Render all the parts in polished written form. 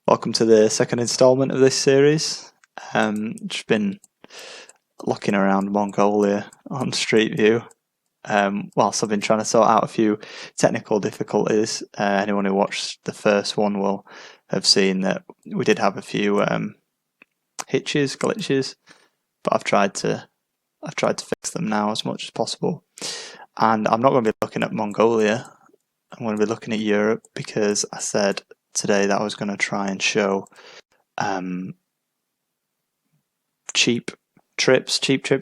Welcome to the second instalment of this series. Just been looking around Mongolia on Street View whilst I've been trying to sort out a few technical difficulties. Anyone who watched the first one will have seen that we did have a few hitches, glitches, but I've tried to fix them now as much as possible. And I'm not going to be looking at Mongolia. I'm going to be looking at Europe because I said today that I was going to try and show cheap trips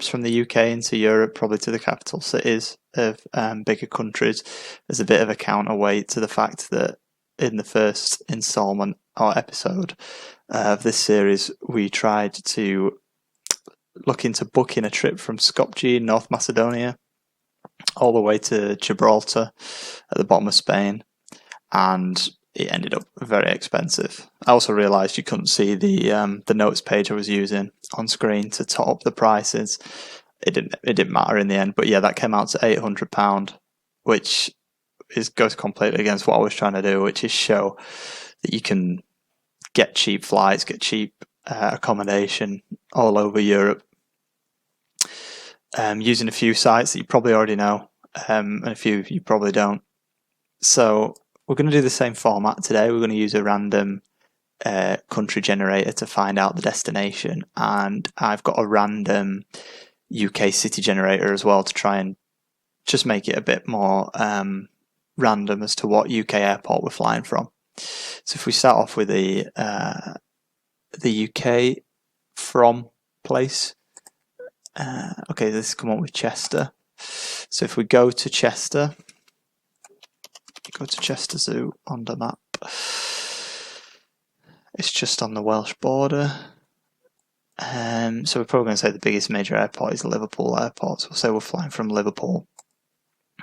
from the UK into Europe, probably to the capital cities of bigger countries, as a bit of a counterweight to the fact that in the first installment or episode of this series, we tried to look into booking a trip from Skopje in North Macedonia all the way to Gibraltar at the bottom of Spain, and it ended up very expensive. I also realised you couldn't see the notes page I was using on screen to top up the prices. It didn't matter in the end, but yeah, that came out to £800, which goes completely against what I was trying to do, which is show that you can get cheap flights, get cheap accommodation all over Europe, using a few sites that you probably already know, and a few you probably don't. So we're going to do the same format today. We're going to use a random country generator to find out the destination, and I've got a random UK city generator as well to try and just make it a bit more random as to what UK airport we're flying from. So if we start off with the UK from place, okay, this has come up with Chester. So if we go to Chester Zoo on the map, it's just on the Welsh border. So we're probably going to say the biggest major airport is Liverpool Airport. So we'll say we're flying from Liverpool.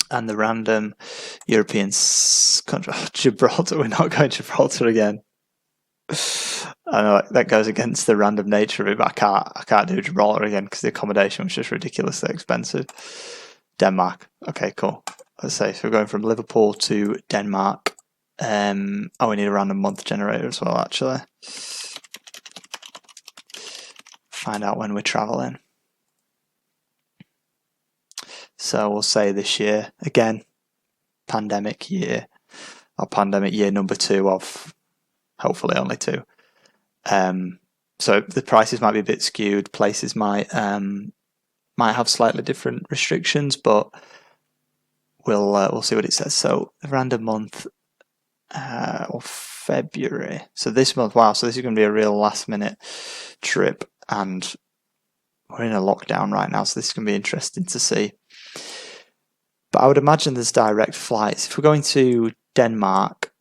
And the random European country, Gibraltar. We're not going to Gibraltar again. I know that goes against the random nature of it, but I can't do Gibraltar again because the accommodation was just ridiculously expensive. Denmark. Okay, cool. Let's say so we're going from Liverpool to Denmark. We need a random month generator as well, actually. Find out when we're traveling. So we'll say this year, again, pandemic year, or pandemic year number 2 of hopefully only 2. So the prices might be a bit skewed. Places might have slightly different restrictions, but we'll see what it says. So a random month or February. So this month, wow. So this is going to be a real last minute trip, and we're in a lockdown right now. So this is going to be interesting to see. But I would imagine there's direct flights. If we're going to Denmark,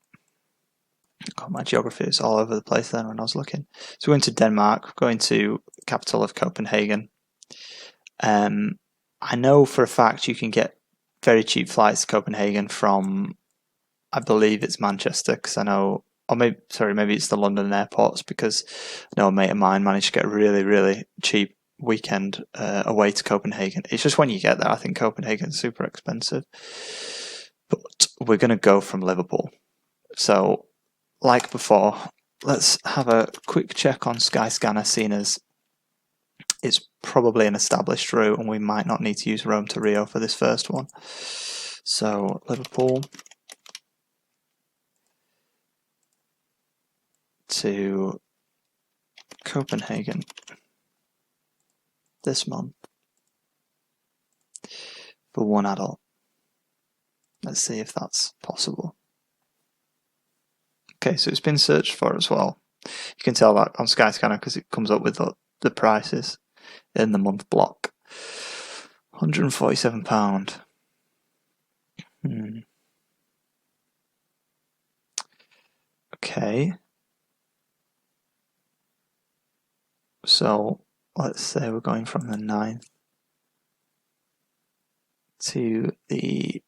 God, my geography is all over the place then when I was looking. So we're going to Denmark, going to the capital of Copenhagen. I know for a fact you can get very cheap flights to Copenhagen from, I believe it's Manchester, because I know, or maybe it's the London airports, because I know a mate of mine managed to get a really, really cheap weekend away to Copenhagen. It's just when you get there, I think Copenhagen's super expensive. But we're going to go from Liverpool. So, like before, let's have a quick check on Skyscanner, seeing as it's probably an established route and we might not need to use Rome to Rio for this first one. So, Liverpool to Copenhagen this month for one adult. Let's see if that's possible. Okay, so it's been searched for as well. You can tell that on Skyscanner because it comes up with the prices in the month block. £147. Okay. So let's say we're going from the 9th to the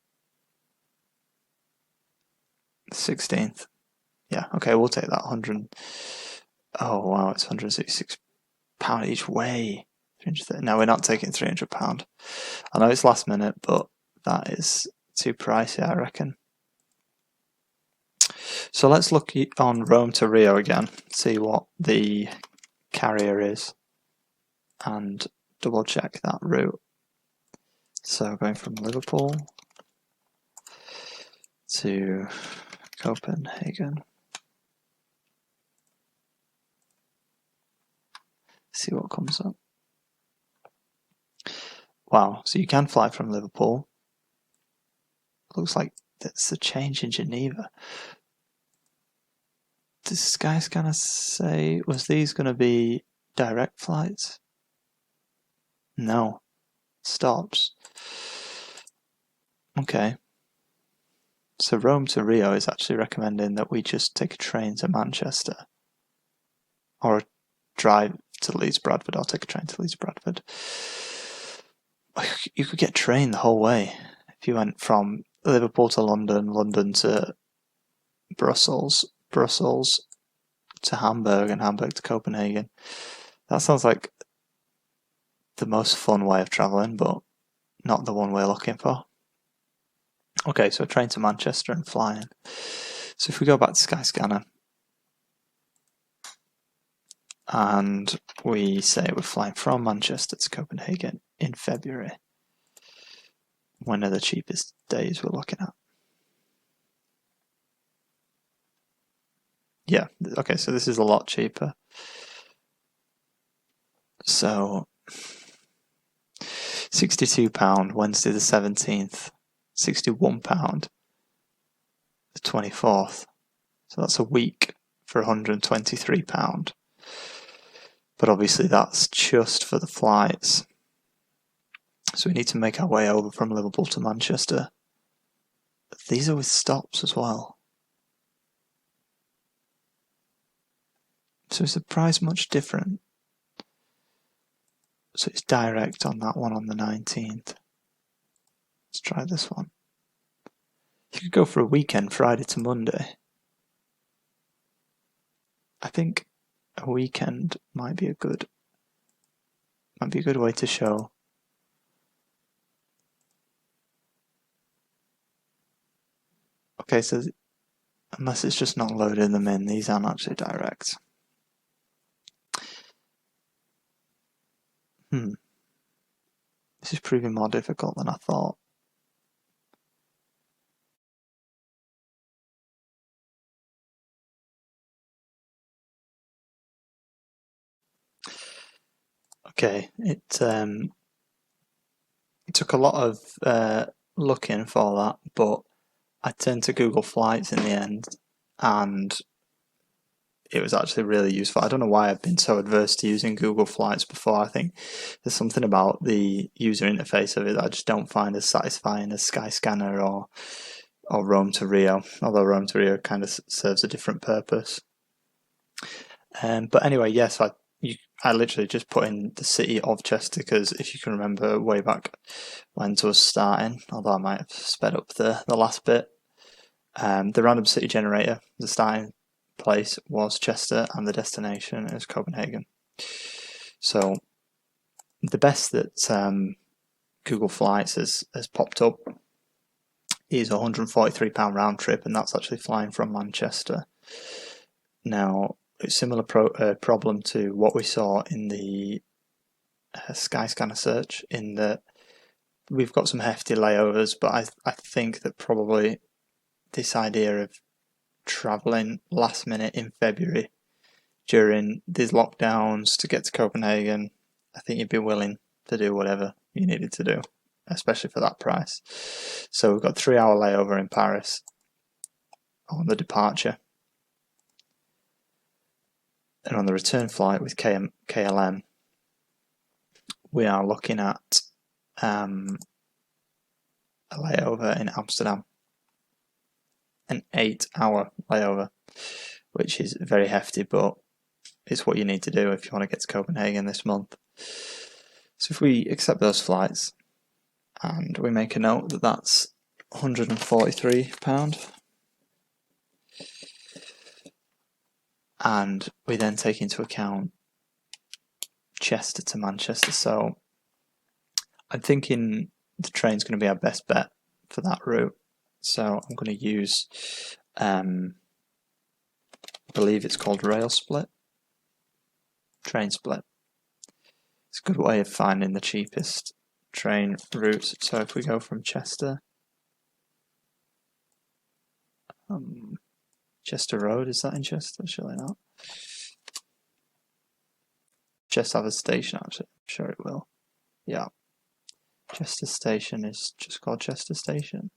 16th. Yeah, okay, we'll take that 100. Oh wow, it's £166 each way. No, we're not taking £300. I know it's last minute, but that is too pricey, I reckon. So let's look on Rome to Rio again, see what the carrier is, and double check that route. So going from Liverpool to Copenhagen. See what comes up. Wow, so you can fly from Liverpool. Looks like that's a change in Geneva. Does Skyscanner say, was these going to be direct flights? No. Stops. Okay. So Rome to Rio is actually recommending that we just take a train to Manchester. Or drive to Leeds Bradford, or take a train to Leeds Bradford. You could get a train the whole way. If you went from Liverpool to London, London to Brussels, Brussels to Hamburg, and Hamburg to Copenhagen. That sounds like the most fun way of travelling, but not the one we're looking for. Okay, so a train to Manchester and flying. So if we go back to Skyscanner and we say we're flying from Manchester to Copenhagen in February, when are the cheapest days we're looking at? Yeah, okay, so this is a lot cheaper. So £62 Wednesday the 17th, £61 the 24th. So that's a week for £123. But obviously that's just for the flights. So we need to make our way over from Liverpool to Manchester. These are with stops as well. So is the price much different? So it's direct on that one on the 19th. Let's try this one. You could go for a weekend, Friday to Monday. I think a weekend might be a good way to show. Okay, so unless it's just not loading them in, these aren't actually direct. This is proving more difficult than I thought. Okay, it took a lot of looking for that, but I turned to Google Flights in the end, and it was actually really useful. I don't know why I've been so adverse to using Google Flights before. I think there's something about the user interface of it that I just don't find as satisfying as Skyscanner or Rome to Rio, although Rome to Rio kind of serves a different purpose. But anyway, yes, I literally just put in the city of Chester because if you can remember way back when it was starting, although I might have sped up the last bit, the random city generator, the starting place was Chester and the destination is Copenhagen. So the best that Google Flights has popped up is a £143 round trip, and that's actually flying from Manchester. Now, it's a similar problem to what we saw in the Skyscanner search, in that we've got some hefty layovers, but I think that probably this idea of travelling last minute in February during these lockdowns to get to Copenhagen, I think you'd be willing to do whatever you needed to do, especially for that price. So we've got a 3-hour layover in Paris on the departure. And on the return flight with KLM, we are looking at a layover in Amsterdam, an 8-hour layover, which is very hefty, but it's what you need to do if you want to get to Copenhagen this month. So if we accept those flights and we make a note that that's £143, and we then take into account Chester to Manchester, so I'm thinking the train's going to be our best bet for that route. So I'm going to use I believe it's called rail split, train split. It's a good way of finding the cheapest train routes. So if we go from Chester, Chester Road, is that in Chester? Surely not. Chester have a station, actually. I'm sure it will. Yeah. Chester Station is just called Chester Station.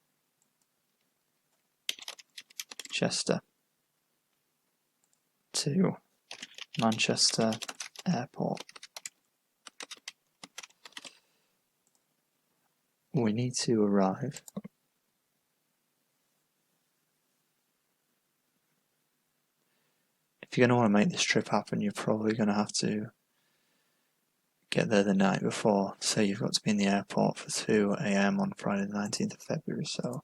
Chester to Manchester Airport. We need to arrive if you're going to want to make this trip happen, you're probably going to have to get there the night before. Say you've got to be in the airport for 2 a.m. on Friday the 19th of February, so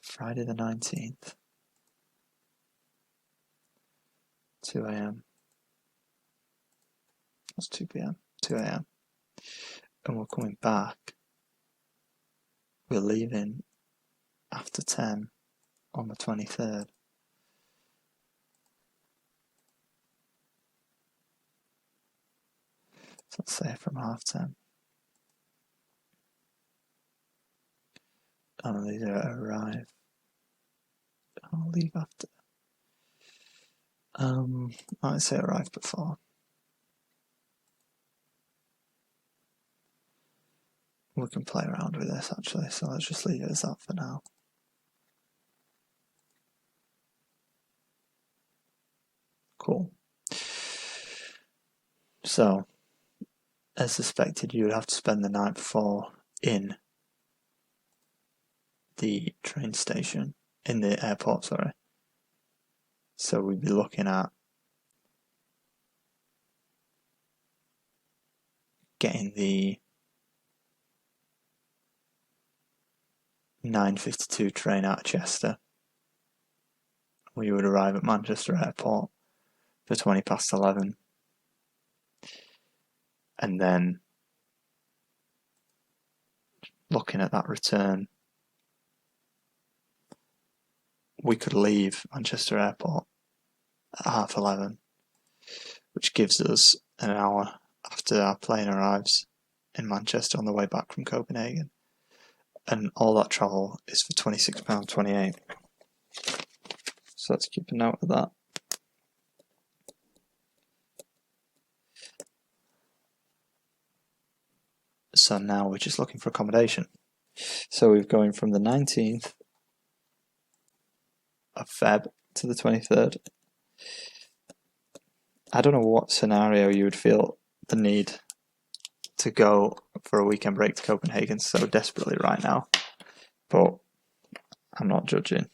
Friday the 19th, 2 a.m. That's 2 p.m. 2 a.m. And we're coming back. We're leaving after 10 on the 23rd. So let's say from 10:30. I'll either arrive. I'll leave after. I'd say arrive before. We can play around with this actually, so let's just leave it as that for now. Cool. So, as suspected, you would have to spend the night before in the train station, in the airport, sorry. So we'd be looking at getting the 9:52 train out of Chester. We would arrive at Manchester Airport for 11:20. And then looking at that return, we could leave Manchester Airport at 11:30, which gives us an hour after our plane arrives in Manchester on the way back from Copenhagen. And all that travel is for £26.28. So let's keep a note of that. So now we're just looking for accommodation. So we're going from the 19th of Feb to the 23rd. I don't know what scenario you would feel the need to go for a weekend break to Copenhagen so desperately right now, but I'm not judging.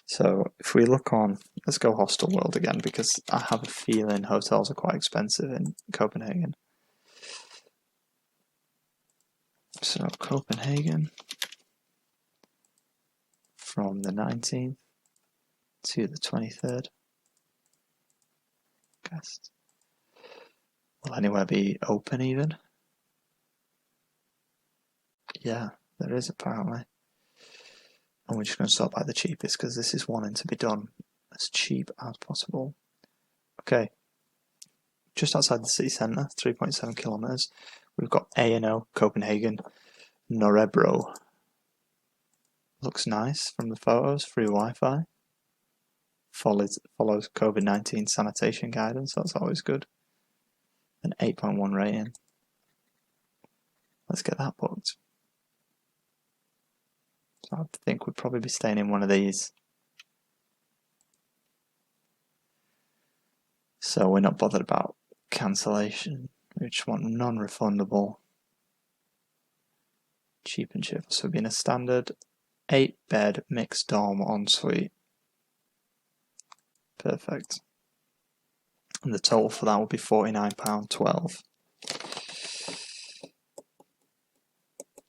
So if we look on, let's go Hostel World again, because I have a feeling hotels are quite expensive in Copenhagen. So Copenhagen from the 19th to the 23rd. Guest. Will anywhere be open even? Yeah, there is apparently. And we're just going to stop by the cheapest because this is wanting to be done as cheap as possible. Okay, just outside the city centre, 3.7 kilometres, we've got A&O, Copenhagen, Norebro. Looks nice from the photos, free Wi-Fi. Follows COVID-19 sanitation guidance, that's always good. An 8.1 rating. Let's get that booked. So I think we'd probably be staying in one of these. So we're not bothered about cancellation. We just want non-refundable, cheap and cheerful. So being a standard 8-bed mixed dorm ensuite. Perfect. And the total for that will be £49.12.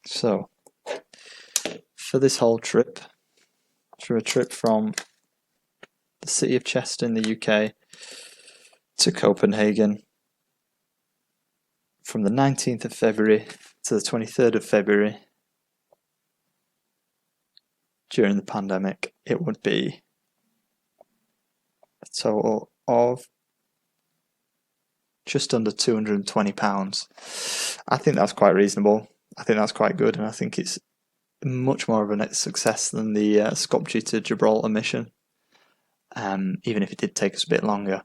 So for this whole trip, for a trip from the city of Chester in the UK to Copenhagen from the 19th of February to the 23rd of February during the pandemic, it would be total of just under £220. I think that's quite reasonable. I think that's quite good, and I think it's much more of a success than the Skopje to Gibraltar mission, even if it did take us a bit longer.